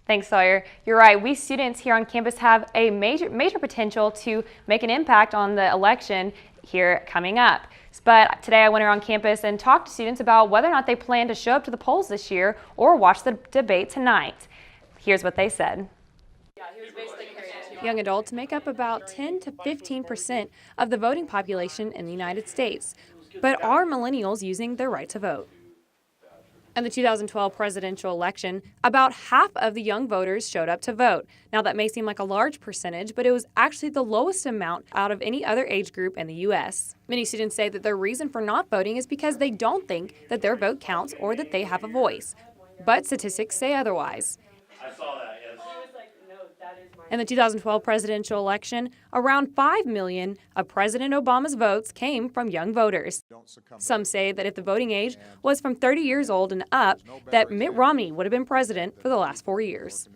Thanks, Sawyer. You're right. We students here on campus have a major potential to make an impact on the election here coming up. But today I went around campus and talked to students about whether or not they plan to show up to the polls this year or watch the debate tonight. Here's what they said. Young adults make up about 10 to 15% of the voting population in the United States. But are millennials using their right to vote? In the 2012 presidential election, about half of the young voters showed up to vote. Now, that may seem like a large percentage, but it was actually the lowest amount out of any other age group in the U.S. Many students say that their reason for not voting is because they don't think that their vote counts or that they have a voice. But statistics say otherwise. I saw that, yes. In the 2012 presidential election, around 5 million of President Obama's votes came from young voters. Some say that if the voting age was from 30 years old and up, that Mitt Romney would have been president for the last 4 years.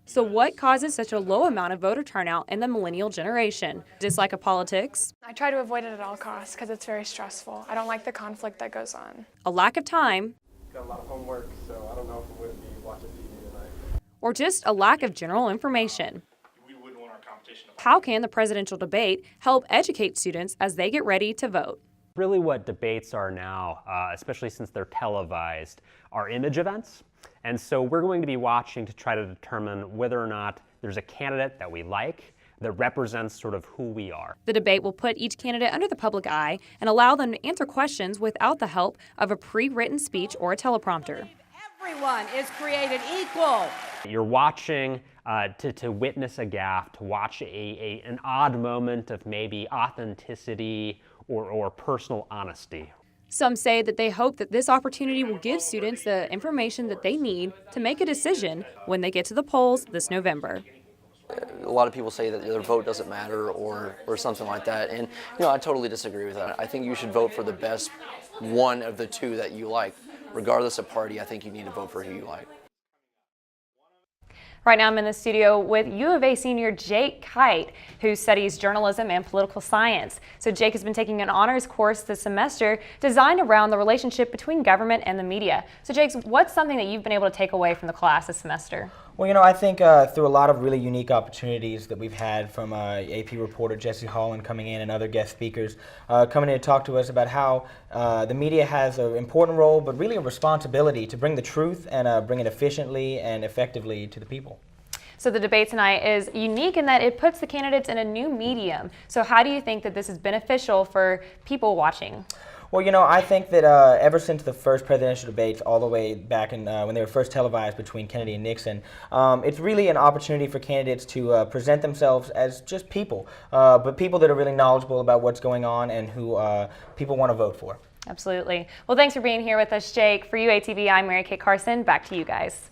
So what causes such a low amount of voter turnout in the millennial generation? Dislike of politics? I try to avoid it at all costs because it's very stressful. I don't like the conflict that goes on. A lack of time? Got a lot of homework, so I don't know if we would be watching TV tonight. Or just a lack of general information? We wouldn't want our competition to... How can the presidential debate help educate students as they get ready to vote? Really what debates are now, especially since they're televised, are image events. And so we're going to be watching to try to determine whether or not there's a candidate that we like that represents sort of who we are. The debate will put each candidate under the public eye and allow them to answer questions without the help of a pre-written speech or a teleprompter. Everyone is created equal. You're watching to witness a gaffe, to watch an odd moment of maybe authenticity or personal honesty. Some say that they hope that this opportunity will give students the information that they need to make a decision when they get to the polls this November. A lot of people say that their vote doesn't matter or something like that, and I totally disagree with that. I think you should vote for the best one of the two that you like. Regardless of party, I think you need to vote for who you like. Right now I'm in the studio with U of A senior Jake Kite, who studies journalism and political science. So Jake has been taking an honors course this semester designed around the relationship between government and the media. So Jake, what's something that you've been able to take away from the class this semester? Well, I think through a lot of really unique opportunities that we've had from AP reporter Jesse Holland coming in and other guest speakers coming in to talk to us about how the media has an important role, but really a responsibility to bring the truth and bring it efficiently and effectively to the people. So the debate tonight is unique in that it puts the candidates in a new medium. So how do you think that this is beneficial for people watching? Well, I think that ever since the first presidential debates, all the way back in when they were first televised between Kennedy and Nixon, it's really an opportunity for candidates to present themselves as just people, but people that are really knowledgeable about what's going on and who people want to vote for. Absolutely. Well, thanks for being here with us, Jake. For UATV, I'm Mary Kate Carson. Back to you guys.